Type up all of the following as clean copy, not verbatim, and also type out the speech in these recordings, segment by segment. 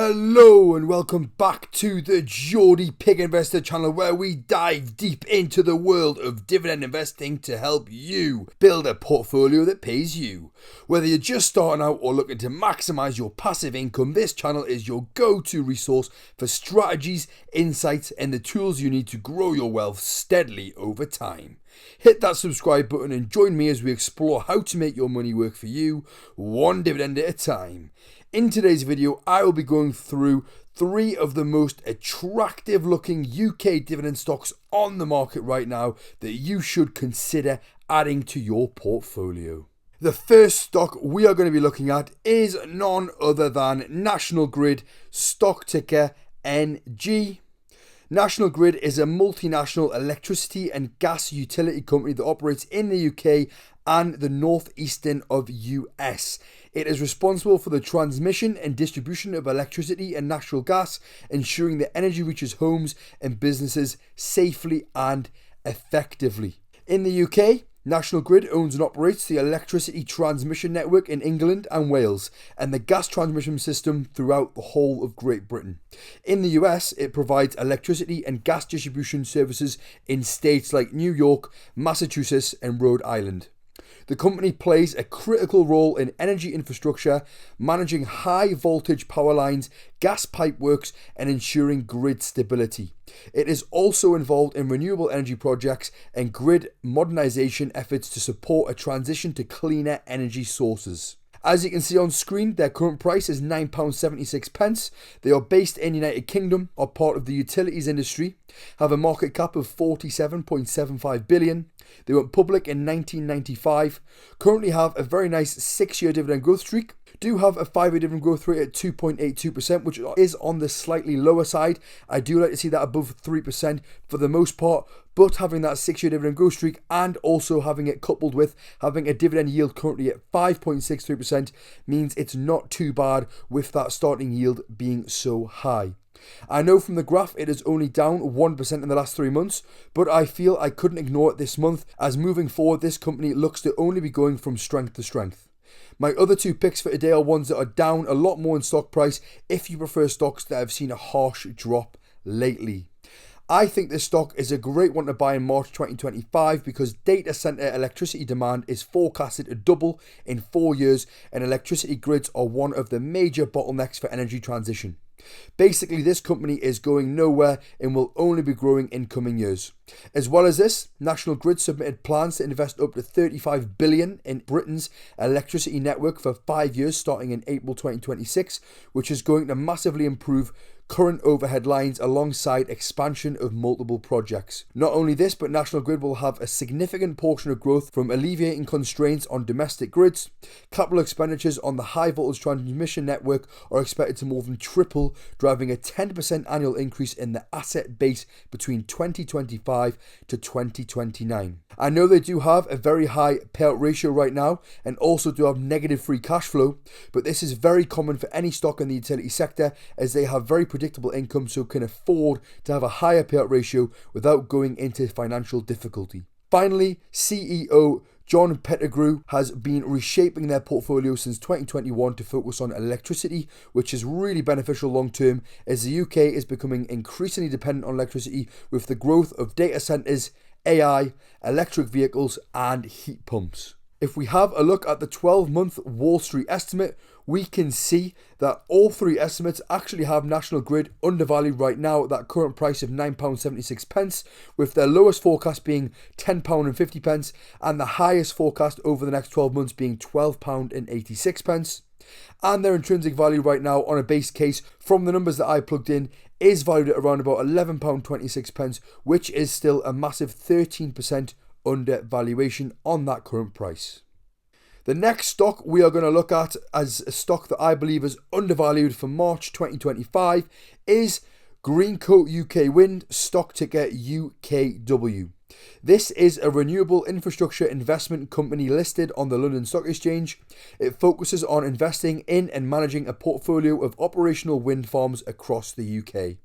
Hello and welcome back to the Geordie Pig Investor channel, where we dive deep into the world of dividend investing to help you build a portfolio that pays you. Whether you're just starting out or looking to maximize your passive income, this channel is your go-to resource for strategies, insights and the tools you need to grow your wealth steadily over time. Hit that subscribe button and join me as we explore how to make your money work for you, one dividend at a time. In today's video, I will be going through 3 of the most attractive looking UK dividend stocks on the market right now that you should consider adding to your portfolio. The first stock we are going to be looking at is none other than National Grid, stock ticker NG. National Grid is a multinational electricity and gas utility company that operates in the UK and the northeastern of US. It is responsible for the transmission and distribution of electricity and natural gas, ensuring that energy reaches homes and businesses safely and effectively. In the UK, National Grid owns and operates the electricity transmission network in England and Wales and the gas transmission system throughout the whole of Great Britain. In the US, it provides electricity and gas distribution services in states like New York, Massachusetts and Rhode Island. The company plays a critical role in energy infrastructure, managing high voltage power lines, gas pipeworks and ensuring grid stability. It is also involved in renewable energy projects and grid modernization efforts to support a transition to cleaner energy sources. As you can see on screen, their current price is £9.76. They are based in United Kingdom, are part of the utilities industry, have a market cap of £47.75 billion. They went public in 1995, currently have a very nice 6-year dividend growth streak, do have a 5-year dividend growth rate at 2.82%, which is on the slightly lower side. I do like to see that above 3% for the most part, but having that 6-year dividend growth streak and also having it coupled with having a dividend yield currently at 5.63% means it's not too bad with that starting yield being so high. I know from the graph it is only down 1% in the last 3 months, but I feel I couldn't ignore it this month, as moving forward this company looks to only be going from strength to strength. My other 2 picks for today are ones that are down a lot more in stock price if you prefer stocks that have seen a harsh drop lately. I think this stock is a great one to buy in March 2025 because data center electricity demand is forecasted to double in 4 years and electricity grids are one of the major bottlenecks for energy transition. Basically, this company is going nowhere and will only be growing in coming years. As well as this, National Grid submitted plans to invest up to £35 billion in Britain's electricity network for 5 years starting in April 2026, which is going to massively improve current overhead lines alongside expansion of multiple projects. Not only this, but National Grid will have a significant portion of growth from alleviating constraints on domestic grids. Capital expenditures on the high voltage transmission network are expected to more than triple, driving a 10% annual increase in the asset base between 2025 to 2029. I know they do have a very high payout ratio right now and also do have negative free cash flow, but this is very common for any stock in the utility sector as they have very predictable income, so can afford to have a higher payout ratio without going into financial difficulty. Finally, CEO John Pettigrew has been reshaping their portfolio since 2021 to focus on electricity, which is really beneficial long term as the UK is becoming increasingly dependent on electricity with the growth of data centres, AI, electric vehicles and heat pumps. If we have a look at the 12-month Wall Street estimate, we can see that all 3 estimates actually have National Grid undervalued right now at that current price of £9.76, with their lowest forecast being £10.50 and the highest forecast over the next 12 months being £12.86. And their intrinsic value right now on a base case from the numbers that I plugged in is valued at around about £11.26, which is still a massive 13% under valuation on that current price. The next stock we are going to look at as a stock that I believe is undervalued for March 2025 is Greencoat UK Wind, stock ticker UKW. This is a renewable infrastructure investment company listed on the London Stock Exchange. It focuses on investing in and managing a portfolio of operational wind farms across the UK.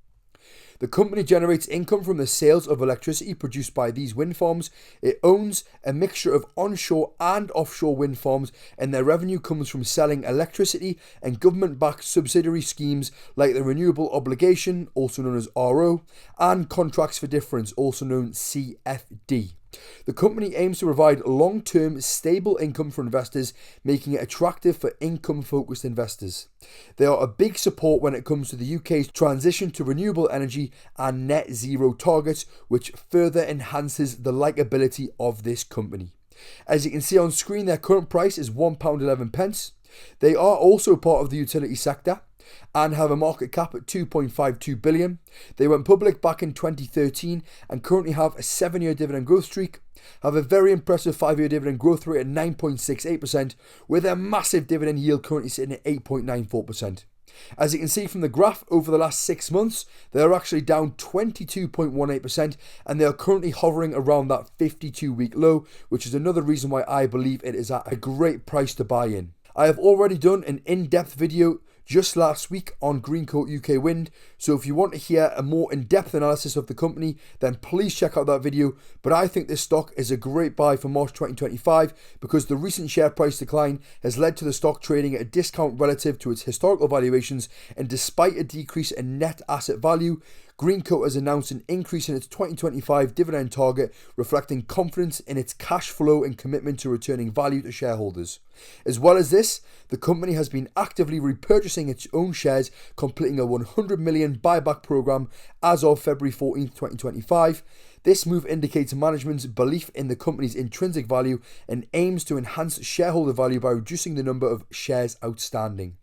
The company generates income from the sales of electricity produced by these wind farms. It owns a mixture of onshore and offshore wind farms, and their revenue comes from selling electricity and government-backed subsidiary schemes like the Renewable Obligation, also known as RO, and Contracts for Difference, also known CFD. The company aims to provide long-term, stable income for investors, making it attractive for income-focused investors. They are a big support when it comes to the UK's transition to renewable energy and net zero targets, which further enhances the likability of this company. As you can see on screen, their current price is £1.11. They are also part of the utility sector and have a market cap at 2.52 billion. They went public back in 2013 and currently have a 7-year dividend growth streak, have a very impressive 5-year dividend growth rate at 9.68%, with a massive dividend yield currently sitting at 8.94%. As you can see from the graph, over the last 6 months, they are actually down 22.18%, and they are currently hovering around that 52-week low, which is another reason why I believe it is at a great price to buy in. I have already done an in-depth video just last week on Greencoat UK Wind, so if you want to hear a more in-depth analysis of the company, then please check out that video. But I think this stock is a great buy for March 2025 because the recent share price decline has led to the stock trading at a discount relative to its historical valuations, and despite a decrease in net asset value, Greencoat has announced an increase in its 2025 dividend target, reflecting confidence in its cash flow and commitment to returning value to shareholders. As well as this, the company has been actively repurchasing its own shares, completing a 100 million buyback program as of February 14th, 2025. This move indicates management's belief in the company's intrinsic value and aims to enhance shareholder value by reducing the number of shares outstanding.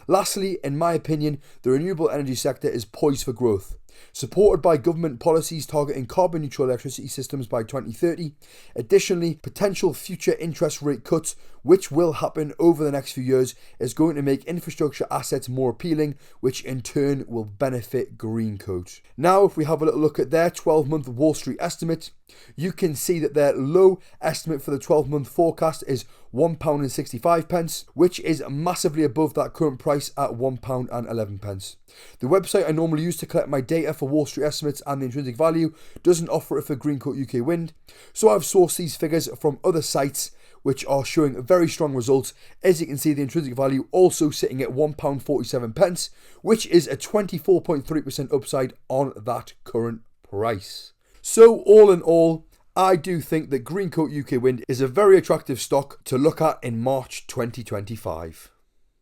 Lastly, in my opinion, the renewable energy sector is poised for growth. Supported by government policies targeting carbon neutral electricity systems by 2030. Additionally, potential future interest rate cuts, which will happen over the next few years, is going to make infrastructure assets more appealing, which in turn will benefit Greencoat. Now, if we have a little look at their 12-month Wall Street estimate, you can see that their low estimate for the 12-month forecast is £1.65, which is massively above that current price at £1.11. The website I normally use to collect my data for Wall Street estimates and the intrinsic value doesn't offer it for Greencoat UK Wind, so I've sourced these figures from other sites which are showing very strong results. As you can see, the intrinsic value also sitting at £1.47, which is a 24.3% upside on that current price. So all in all, I do think that Greencoat UK Wind is a very attractive stock to look at in March 2025.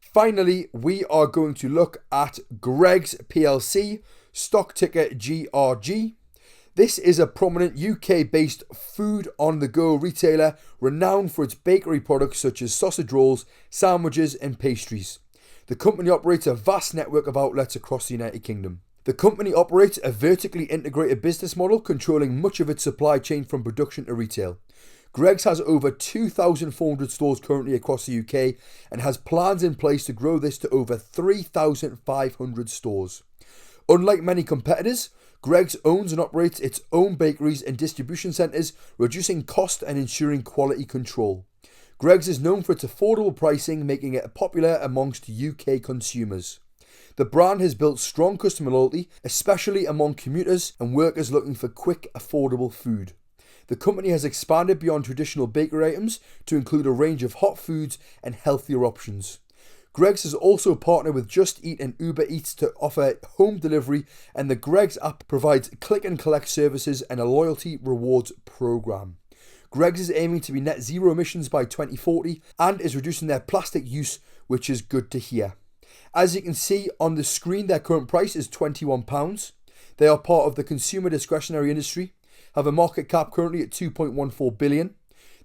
Finally, we are going to look at Greggs PLC, stock ticker GRG. This is a prominent UK-based food-on-the-go retailer renowned for its bakery products such as sausage rolls, sandwiches and pastries. The company operates a vast network of outlets across the United Kingdom. The company operates a vertically integrated business model, controlling much of its supply chain from production to retail. Greggs has over 2,400 stores currently across the UK and has plans in place to grow this to over 3,500 stores. Unlike many competitors, Greggs owns and operates its own bakeries and distribution centres, reducing cost and ensuring quality control. Greggs is known for its affordable pricing, making it popular amongst UK consumers. The brand has built strong customer loyalty, especially among commuters and workers looking for quick, affordable food. The company has expanded beyond traditional bakery items to include a range of hot foods and healthier options. Greggs has also partnered with Just Eat and Uber Eats to offer home delivery, and the Greggs app provides click and collect services and a loyalty rewards program. Greggs is aiming to be net zero emissions by 2040 and is reducing their plastic use, which is good to hear. As you can see on the screen, their current price is £21. They are part of the consumer discretionary industry, have a market cap currently at 2.14 billion.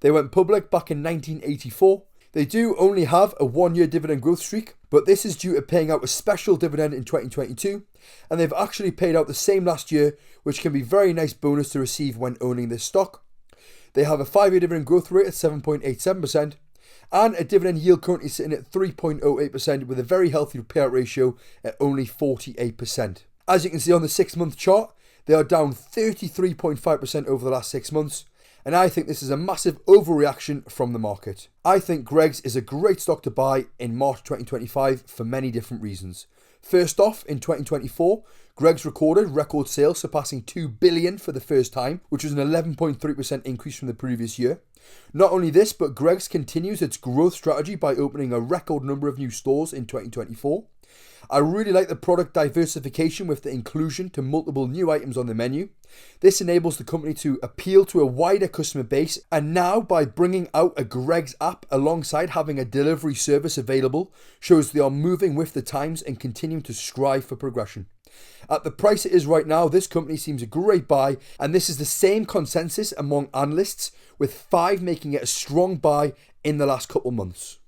They went public back in 1984. They do only have a 1-year dividend growth streak, but this is due to paying out a special dividend in 2022, and they've actually paid out the same last year, which can be a very nice bonus to receive when owning this stock. They have a 5-year dividend growth rate at 7.87%, and a dividend yield currently sitting at 3.08% with a very healthy payout ratio at only 48%. As you can see on the 6-month chart, they are down 33.5% over the last 6 months, and I think this is a massive overreaction from the market. I think Greggs is a great stock to buy in March 2025 for many different reasons. First off, in 2024, Greggs recorded record sales surpassing 2 billion for the first time, which was an 11.3% increase from the previous year. Not only this, but Greggs continues its growth strategy by opening a record number of new stores in 2024. I really like the product diversification with the inclusion to multiple new items on the menu. This enables the company to appeal to a wider customer base, and now by bringing out a Greggs app alongside having a delivery service available shows they are moving with the times and continuing to strive for progression. At the price it is right now, this company seems a great buy, and this is the same consensus among analysts, with 5 making it a strong buy in the last couple months.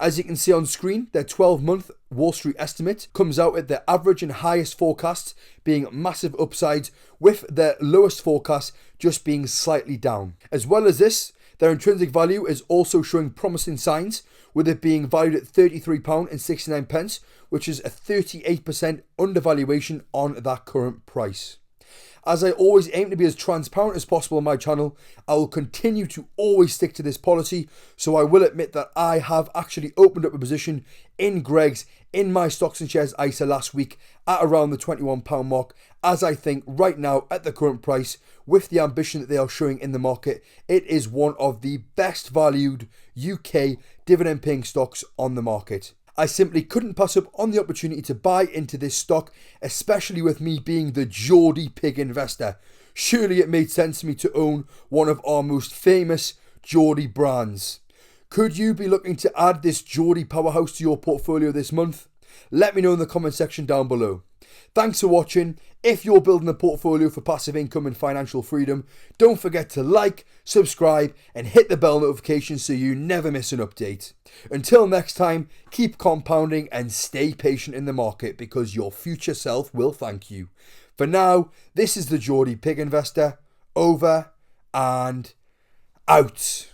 As you can see on screen, their 12-month Wall Street estimate comes out at their average and highest forecasts being massive upsides, with their lowest forecast just being slightly down. As well as this, their intrinsic value is also showing promising signs, with it being valued at £33.69, which is a 38% undervaluation on that current price. As I always aim to be as transparent as possible on my channel, I will continue to always stick to this policy, so I will admit that I have actually opened up a position in Greggs in my stocks and shares ISA last week at around the £21 mark, as I think right now at the current price, with the ambition that they are showing in the market, it is one of the best valued UK dividend paying stocks on the market. I simply couldn't pass up on the opportunity to buy into this stock, especially with me being the Geordie pig investor. Surely it made sense to me to own one of our most famous Geordie brands. Could you be looking to add this Geordie powerhouse to your portfolio this month? Let me know in the comment section down below. Thanks for watching. If you're building a portfolio for passive income and financial freedom, don't forget to like, subscribe, and hit the bell notification so you never miss an update. Until next time, keep compounding and stay patient in the market, because your future self will thank you. For now, this is the Geordie Pig Investor, over and out.